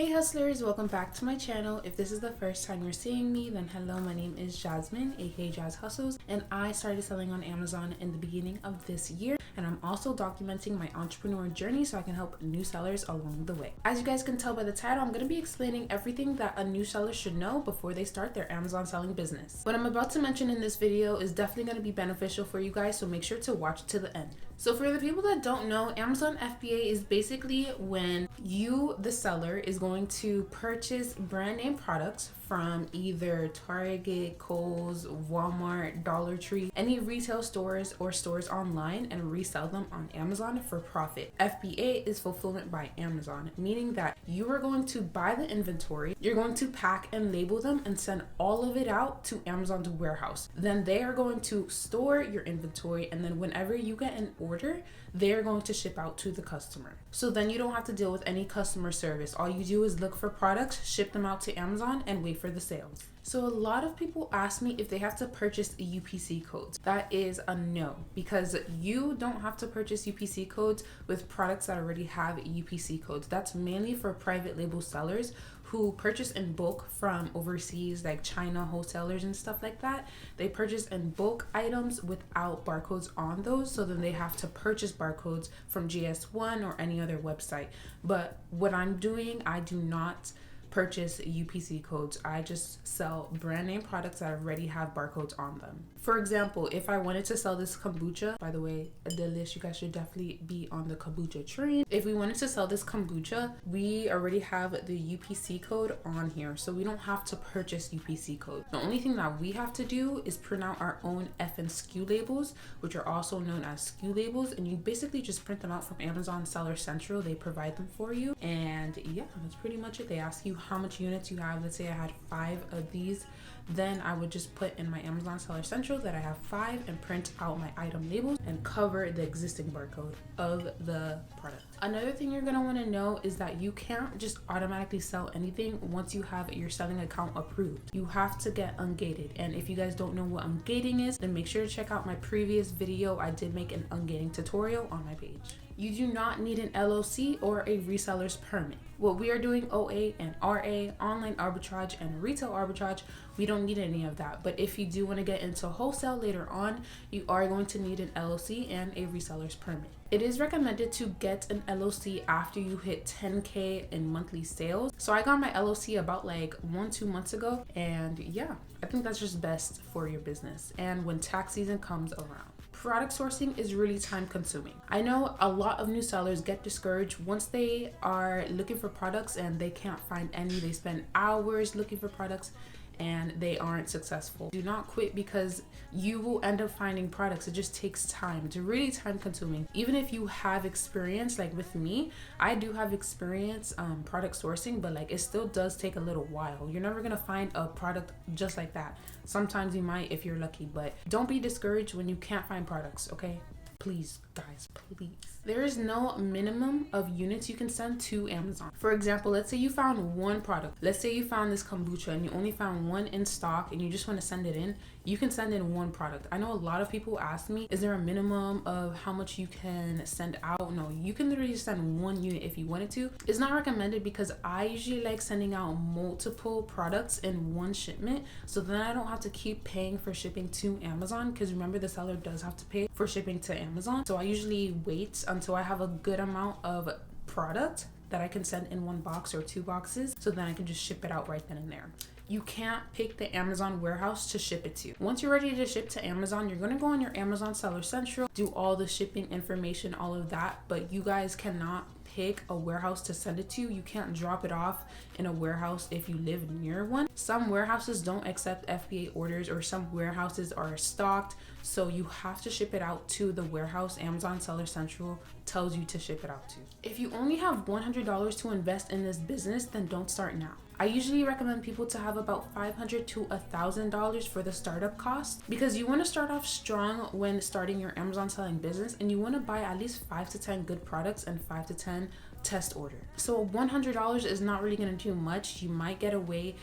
Hey hustlers, welcome back to my channel. If this is the first time you're seeing me, then hello, my name is Jasmine, aka Jazz Hustles, and I started selling on Amazon in the beginning of this year, and I'm also documenting my entrepreneur journey so I can help new sellers along the way. As you guys can tell by the title, I'm going to be explaining everything that a new seller should know before they start their Amazon selling business. What I'm about to mention in this video is definitely going to be beneficial for you guys, so make sure to watch to the end. So for the people that don't know, Amazon FBA is basically when you, the seller, is going to purchase brand name products from either Target, Kohl's, Walmart, Dollar Tree, any retail stores or stores online, and resell them on Amazon for profit. FBA is fulfillment by Amazon, meaning that you are going to buy the inventory, you're going to pack and label them and send all of it out to Amazon's warehouse. Then they are going to store your inventory, and then whenever you get an order, they're going to ship out to the customer. So then you don't have to deal with any customer service. All you do is look for products, ship them out to Amazon, and wait for the sales. So a lot of people ask me if they have to purchase UPC codes. That is a no, because you don't have to purchase UPC codes with products that already have UPC codes. That's mainly for private label sellers who purchase in bulk from overseas, like China wholesalers and stuff like that. They purchase in bulk items without barcodes on those, so then they have to purchase barcodes from GS1 or any other website. But what I'm doing, I do not purchase UPC codes. I just sell brand name products that already have barcodes on them. For example, if I wanted to sell this kombucha, by the way, a delish, you guys should definitely be on the kombucha train. If we wanted to sell this kombucha, we already have the UPC code on here, so we don't have to purchase UPC code. The only thing that we have to do is print out our own F and SKU labels, which are also known as SKU labels, and you basically just print them out from Amazon Seller Central. They provide them for you, and yeah, that's pretty much it. They ask you how much units you have. Let's say I had 5 of these, then I would just put in my Amazon Seller Central that I have 5 and print out my item labels and cover the existing barcode of the product. Another thing you're gonna want to know is that you can't just automatically sell anything once you have your selling account approved. You have to get ungated, and if you guys don't know what ungating is, then make sure to check out my previous video. I did make an ungating tutorial on my page. You do not need an LLC or a reseller's permit. What we are doing, OA and RA, online arbitrage and retail arbitrage, we don't need any of that. But if you do want to get into wholesale later on, you are going to need an LLC and a reseller's permit. It is recommended to get an LLC after you hit 10K in monthly sales. So I got my LLC about like 1-2 months ago, and yeah, I think that's just best for your business and when tax season comes around. Product sourcing is really time consuming. I know a lot of new sellers get discouraged once they are looking for products and they can't find any. They spend hours looking for products and they aren't successful. Do not quit, because you will end up finding products. It just takes time. It's really time consuming. Even if you have experience, like with me, I do have experience product sourcing, but like it still does take a little while. You're never gonna find a product just like that. Sometimes you might if you're lucky, but don't be discouraged when you can't find products, okay? Please, guys, please. There is no minimum of units you can send to Amazon. For example, let's say you found one product. Let's say you found this kombucha and you only found one in stock and you just want to send it in. You can send in one product. I know a lot of people ask me, is there a minimum of how much you can send out? No, you can literally send one unit if you wanted to. It's not recommended because I usually like sending out multiple products in one shipment, so then I don't have to keep paying for shipping to Amazon, because remember, the seller does have to pay for shipping to Amazon. So I usually wait until I have a good amount of product that I can send in one box or 2 boxes, so then I can just ship it out right then and there. You can't pick the Amazon warehouse to ship it to. Once you're ready to ship to Amazon, you're gonna go on your Amazon Seller Central, do all the shipping information, all of that, but you guys cannot pick a warehouse to send it to. You can't drop it off in a warehouse if you live near one. Some warehouses don't accept FBA orders, or some warehouses are stocked, so you have to ship it out to the warehouse Amazon Seller Central tells you to ship it out to. If you only have $100 to invest in this business, then don't start now. I usually recommend people to have about $500 to $1,000 for the startup cost, because you want to start off strong when starting your Amazon selling business, and you want to buy at least 5 to 10 good products and 5 to 10 test orders. So $100 is not really going to do much. You might get away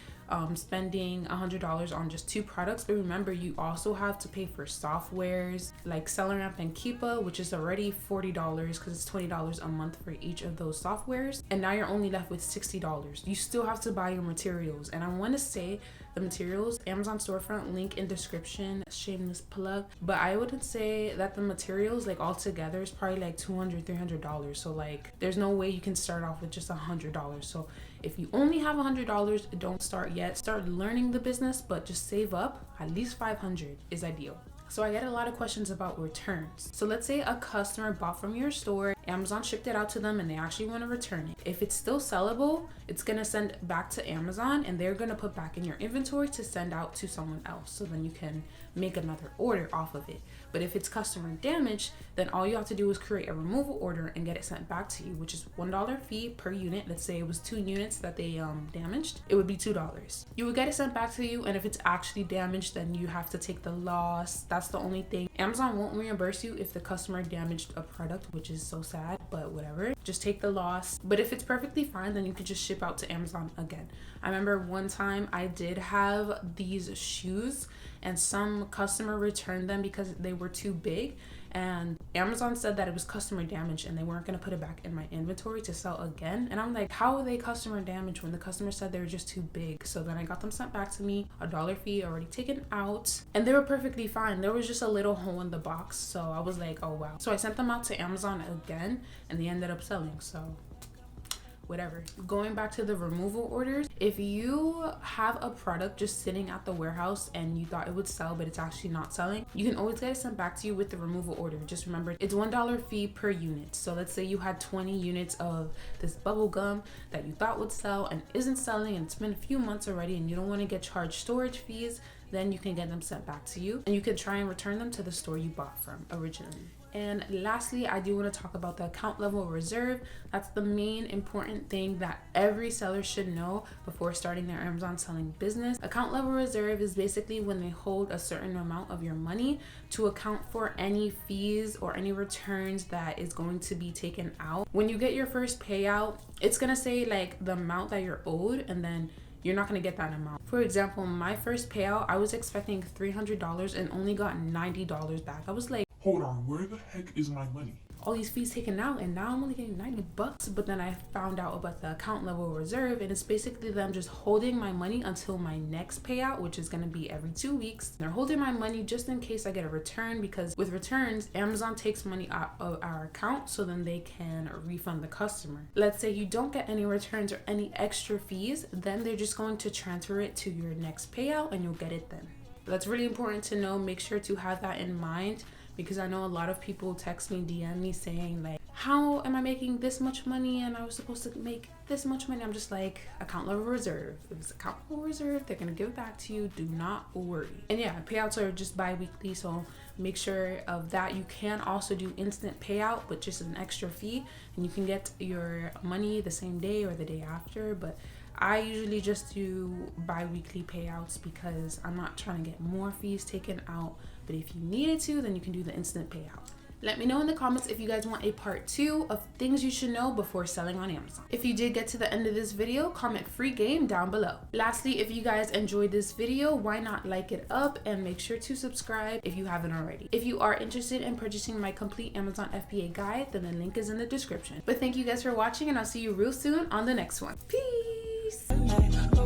spending $100 on just 2 products. But remember, you also have to pay for softwares like SellerAmp and Keepa, which is already $40 because it's $20 a month for each of those softwares. And now you're only left with $60. You still have to buy your materials. And I want to say the materials, Amazon storefront, link in description, shameless plug. But I wouldn't say that the materials like all together is probably like $200-$300. So like there's no way you can start off with just $100. So if you only have $100, don't start yet. Start learning the business, but just save up. At least $500 is ideal. So I get a lot of questions about returns. So let's say a customer bought from your store, Amazon shipped it out to them and they actually want to return it. If it's still sellable, it's going to send back to Amazon and they're going to put back in your inventory to send out to someone else. So then you can make another order off of it. But if it's customer damage, then all you have to do is create a removal order and get it sent back to you, which is $1 fee per unit. Let's say it was 2 units that they damaged, it would be $2. You would get it sent back to you, and if it's actually damaged, then you have to take the loss. That's the only thing. Amazon won't reimburse you if the customer damaged a product, which is so sad, but whatever. Just take the loss. But if it's perfectly fine, then you could just ship out to Amazon again. I remember one time I did have these shoes and some customer returned them because they were too big, and Amazon said that it was customer damage and they weren't going to put it back in my inventory to sell again. And I'm like, how are they customer damage when the customer said they were just too big? So then I got them sent back to me, $1 fee already taken out, and they were perfectly fine. There was just a little hole in the box, so I was like, oh wow. So I sent them out to Amazon again and they ended up selling. So whatever. Going back to the removal orders, if you have a product just sitting at the warehouse and you thought it would sell but it's actually not selling, you can always get it sent back to you with the removal order. Just remember, it's $1 fee per unit. So let's say you had 20 units of this bubble gum that you thought would sell and isn't selling, and it's been a few months already and you don't want to get charged storage fees, then you can get them sent back to you and you can try and return them to the store you bought from originally. And lastly, I do want to talk about the account level reserve. That's the main important thing that every seller should know before starting their Amazon selling business. Account level reserve is basically when they hold a certain amount of your money to account for any fees or any returns that is going to be taken out. When you get your first payout, it's going to say like the amount that you're owed, and then you're not going to get that amount. For example, my first payout, I was expecting $300 and only got $90 back. I was like, hold on, where the heck is my money? All these fees taken out and now I'm only getting $90. But then I found out about the account level reserve, and it's basically them just holding my money until my next payout, which is going to be every 2 weeks. They're holding my money just in case I get a return, because with returns, Amazon takes money out of our account so then they can refund the customer. Let's say you don't get any returns or any extra fees, then they're just going to transfer it to your next payout and you'll get it then. That's really important to know. Make sure to have that in mind, because I know a lot of people text me, DM me saying like, how am I making this much money and I was supposed to make this much money? I'm just like, account level reserve. If it's account level reserve, they're gonna give it back to you. Do not worry. And yeah, payouts are just bi-weekly, so make sure of that. You can also do instant payout, but just an extra fee, and you can get your money the same day or the day after. But I usually just do bi-weekly payouts because I'm not trying to get more fees taken out. But if you needed to, then you can do the instant payout. Let me know in the comments if you guys want a part 2 of things you should know before selling on Amazon. If you did get to the end of this video, comment free game down below. Lastly, if you guys enjoyed this video, why not like it up and make sure to subscribe if you haven't already. If you are interested in purchasing my complete Amazon FBA guide, then the link is in the description. But thank you guys for watching, and I'll see you real soon on the next one. Peace!